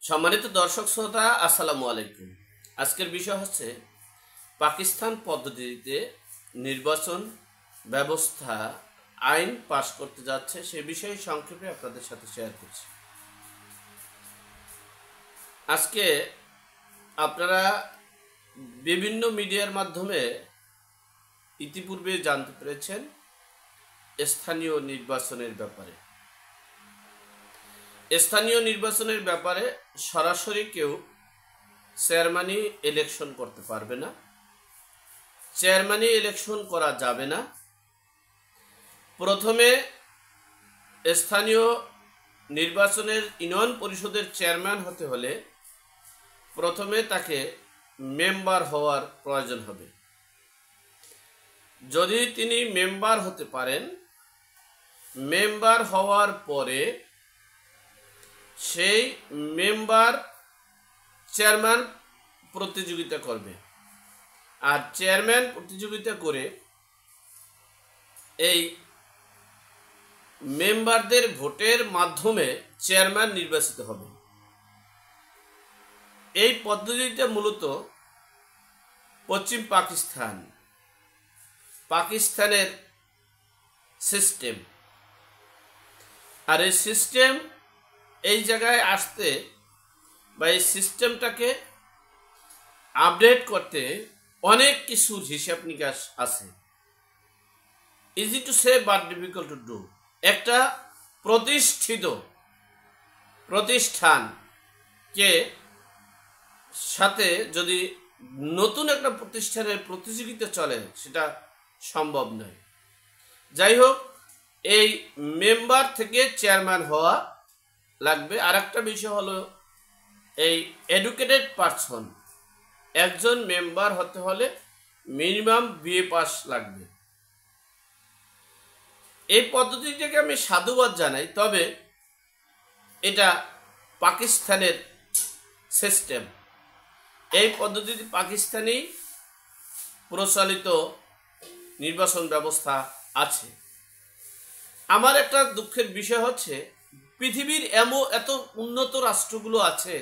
সম্মানিত দর্শক শ্রোতা, আসসালামু আলাইকুম। আজকের বিষয় হচ্ছে পাকিস্তান পদ্ধতিতে নির্বাচন ব্যবস্থা আইন পাশ করতে যাচ্ছে, সে বিষয়ে সংক্ষেপে আপনাদের সাথে শেয়ার করছি। আজকে আপনারা বিভিন্ন মিডিয়ার মাধ্যমে ইতিপূর্বে জানতে পেরেছেন স্থানীয় নির্বাচনের ব্যাপারে। স্থানীয় নির্বাচনের ব্যাপারে সরাসরি কেউ চেয়ারম্যানই ইলেকশন করতে পারবে না, চেয়ারম্যানই ইলেকশন করা যাবে না। প্রথমে স্থানীয় নির্বাচনের ইউনিয়ন পরিষদের চেয়ারম্যান হতে হলে প্রথমে তাকে মেম্বার হওয়ার প্রয়োজন হবে। যদি তিনি মেম্বার হতে পারেন, মেম্বার হওয়ার পরে সেই মেম্বার চেয়ারম্যান প্রতিযোগিতা করবে, আর চেয়ারম্যান প্রতিযোগিতা করে এই মেম্বারদের ভোটের মাধ্যমে চেয়ারম্যান নির্বাচিত হবে। এই পদ্ধতিতে মূলত পশ্চিম পাকিস্তানের সিস্টেম, আর এই সিস্টেম এই জায়গায় আসতে বা এই সিস্টেমটাকে আপডেট করতে অনেক কিছু হিসাব নিকাশ আছে। Easy to say but difficult to do. একটা প্রতিষ্ঠিত প্রতিষ্ঠানকে সাথে যদি নতুন একটা প্রতিষ্ঠানের প্রতিযোগিতা চলে, সেটা সম্ভব নয়। যাই হোক, এই মেম্বার থেকে চেয়ারম্যান হওয়া লাগবে। আর একটা বিষয় হলো, এই এডুকেটেড পারসন, একজন মেম্বার হতে হলে মিনিমাম বিএ পাস লাগবে। এই পদ্ধতিটাকে আমি সাধুবাদ জানাই, তবে এটা পাকিস্তানের সিস্টেম। এই পদ্ধতিতে পাকিস্তানি প্রচলিত নির্বাচন ব্যবস্থা আছে। আমার একটা দুঃখের বিষয় হচ্ছে, পৃথিবীর এত উন্নত রাষ্ট্রগুলো আছে,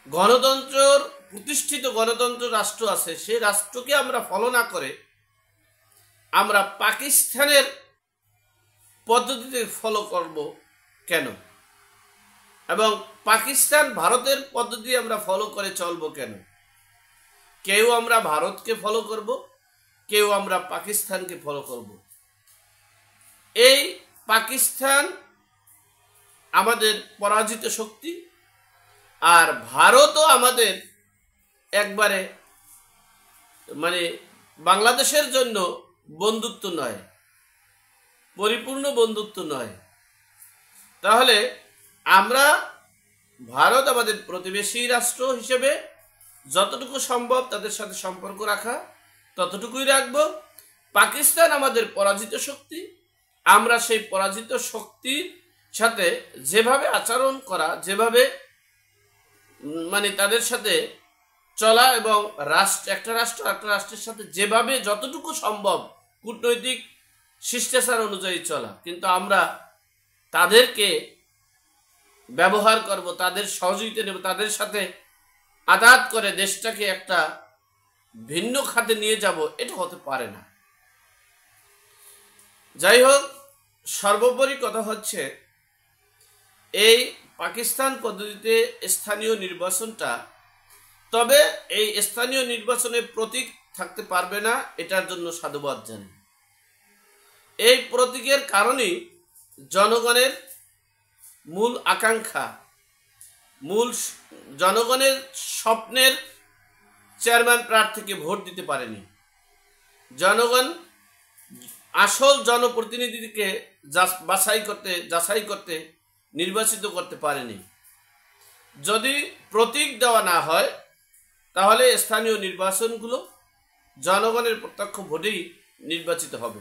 গণতন্ত্রের প্রতিষ্ঠিত গণতন্ত্র রাষ্ট্র আছে, সেই রাষ্ট্রকে আমরা ফলো না করে আমরা পাকিস্তানের পদ্ধতিতে ফলো করব কেন? এবং পাকিস্তান ভারতের পদ্ধতি আমরা ফলো করে চলবো কেন? কেউ আমরা ভারতকে ফলো করব, কেউ আমরা পাকিস্তানকে ফলো করব। এই পাকিস্তান আমাদের পরাজিত শক্তি, আর ভারতও আমাদের একবারে বাংলাদেশের জন্য বন্ধুত্ব নয়, পরিপূর্ণ বন্ধুত্ব নয়। তাহলে আমরা ভারত আমাদের প্রতিবেশী রাষ্ট্র হিসেবে যতটুকু সম্ভব তাদের সাথে সম্পর্ক রাখা ততটুকুই রাখবো। পাকিস্তান আমাদের পরাজিত শক্তি, আমরা সেই পরাজিত শক্তির সাথে যেভাবে আচরণ করা, যেভাবে তাদের সাথে চলা, এবং একটা রাষ্ট্রের সাথে যেভাবে যতটুকু সম্ভব কূটনৈতিক শিষ্টাচার অনুযায়ী চলা, কিন্তু আমরা তাদেরকে ব্যবহার করব, তাদের সহযোগিতা নেব, তাদের সাথে আঘাত করে দেশটাকে একটা ভিন্ন খাতে নিয়ে যাব, এটা হতে পারে না। যাই হোক, সর্বোপরি কথা হচ্ছে, এই পাকিস্তান পদ্ধতিতে স্থানীয় নির্বাচনটা, তবে এই স্থানীয় নির্বাচনে প্রতীক থাকতে পারবে না, এটার জন্য সাধুবাদ জানাই। এই প্রতীকের কারণেই জনগণের মূল আকাঙ্ক্ষা, জনগণের স্বপ্নের চেয়ারম্যান প্রার্থীকে ভোট দিতে পারেনি। জনগণ আসল জনপ্রতিনিধিকে যাচাই করতে নির্বাচিত করতে পারেনি। যদি প্রতীক দেওয়া না হয়, তাহলে স্থানীয় নির্বাচনগুলো জনগণের প্রত্যক্ষ ভোটেই নির্বাচিত হবে।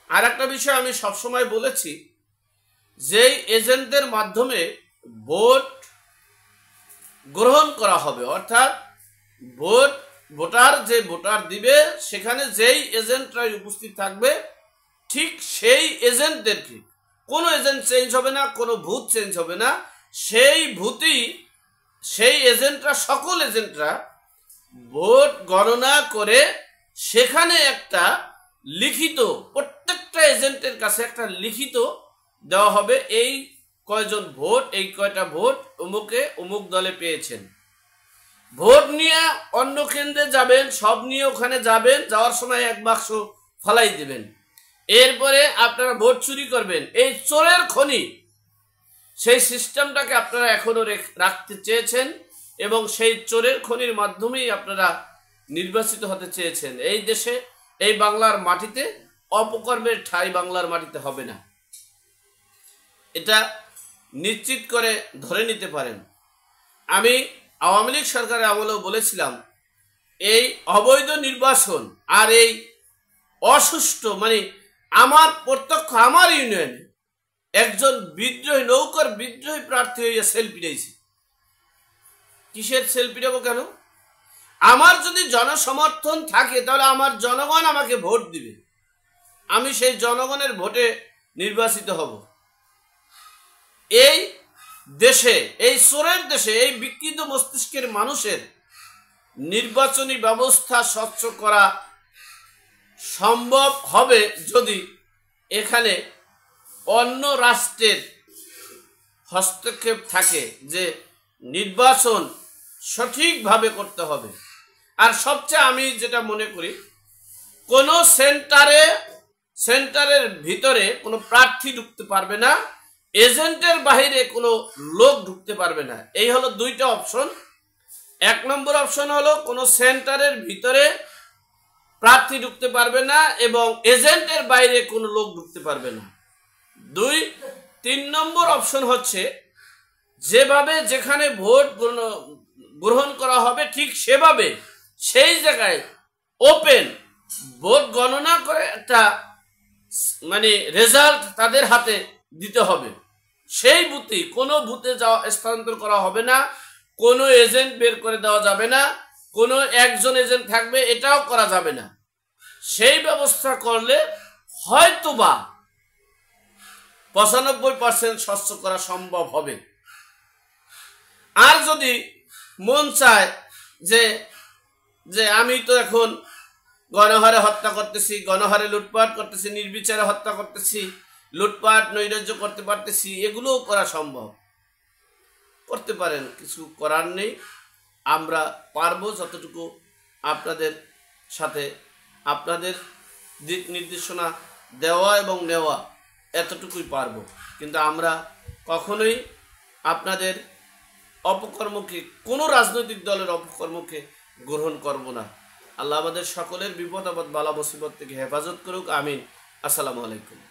আর একটা বিষয় আমি সবসময় বলেছি, যেই এজেন্টদের মাধ্যমে ভোট গ্রহণ করা হবে, অর্থাৎ ভোটার দিবে, সেখানে যেই এজেন্টরাই উপস্থিত থাকবে, ঠিক সেই এজেন্টদেরকে, কোনো এজেন্ট চেঞ্জ হবে না, কোনো বুথ চেঞ্জ হবে না, সেই ভূতই, সেই এজেন্টরা, সকল এজেন্টরা ভোট গণনা করে সেখানে একটা লিখিত, প্রত্যেকটা এজেন্টের কাছে একটা লিখিত দেওয়া হবে, এই কয়জন ভোট, এই কয়টা ভোট অমুকে অমুক দলে পেয়েছেন। ভোট নিয়ে অন্য কেন্দ্রে যাবেন, সব নিয়ে ওখানে যাবেন, যাওয়ার সময় এক বাক্স ফালাই দিবেন। এরপরে আপনারা ভোট চুরি করবেন। এই চোরের খনি, সেই সিস্টেমটাকে আপনারা এখনো রাখতে চেয়েছেন এবং সেই চোরের খনির মাধ্যমেই আপনারা নির্বাচিত হতে চেয়েছেন। এই দেশে, এই বাংলার মাটিতে অপকর্মের ঠাঁই বাংলার মাটিতে হবে না, এটা নিশ্চিত করে ধরে নিতে পারেন। আমি আওয়ামী লীগ সরকারের আমলেও বলেছিলাম, এই অবৈধ নির্বাচন আর এই অসুষ্ঠু, মানে আমার প্রত্যক্ষ আমার ইউনিয়নে একজন বিদ্রোহী, নৌকার বিদ্রোহী প্রার্থী হইয়া সেলফি দিয়েছে। কিসের সেলফি দেবো কেন? আমার যদি জনসমর্থন থাকে তাহলে আমার জনগণ আমাকে ভোট দিবে, আমি সেই জনগণের ভোটে নির্বাচিত হব। এই দেশে, এই চোরের দেশে, এই বিকৃত মস্তিষ্কের মানুষের নির্বাচনী ব্যবস্থা স্বচ্ছ করা সম্ভব হবে যদি এখানে অন্য রাষ্ট্রের হস্তক্ষেপ থাকে, যে নির্বাচন সঠিকভাবে করতে হবে। আর সবচেয়ে আমি যেটা মনে করি, কোনো সেন্টারের ভিতরে কোনো প্রার্থী ঢুকতে পারবে না, এজেন্টের বাহিরে কোনো লোক ঢুকতে পারবে না। এই হলো দুইটা অপশন। এক নম্বর অপশন হলো কোনো সেন্টারের ভিতরে প্রার্থী ঢুকতে পারবে না এবং এজেন্টের বাইরে কোনো লোক ঢুকতে পারবে না। 3 নম্বর অপশন হচ্ছে, যেভাবে যেখানে ভোট গ্রহণ করা হবে ঠিক সেভাবে সেই জায়গায় ওপেন ভোট গণনা করে একটা মানে রেজাল্ট তাদের হাতে দিতে হবে। সেই বুথে, কোনো বুথে যাওয়া স্থানান্তর করা হবে না, কোনো এজেন্ট বের করে দেওয়া যাবে না, কোনো একজন এজেন্ট থাকবে এটাও করা যাবে না। সেই ব্যবস্থা করলে হয়তোবা 95% স্বচ্ছ করা সম্ভব হবে। আর যদি মন চায় যে আমি তো এখন গণহারে হত্যা করতেছি, গণহারে লুটপাট করতেছি, নির্বিচারে হত্যা করতেছি, লুটপাট নৈরাজ্য করতে পারতেছি, এগুলোও করা সম্ভব, করতে পারেন, কিছু করার নেই। আমরা পারবো যতটুকু আপনাদের সাথে আপনাদের দিক নির্দেশনা দেওয়া এবং নেওয়া, এতটুকুই পারবো। কিন্তু আমরা কখনোই আপনাদের অপকর্মকে, কোনো রাজনৈতিক দলের অপকর্মকে গ্রহণ করব না। আল্লাহ আমাদের সকলের বিপদ আপদ বালা মুসিবত থেকে হেফাজত করুক, আমিন। আসসালামু আলাইকুম।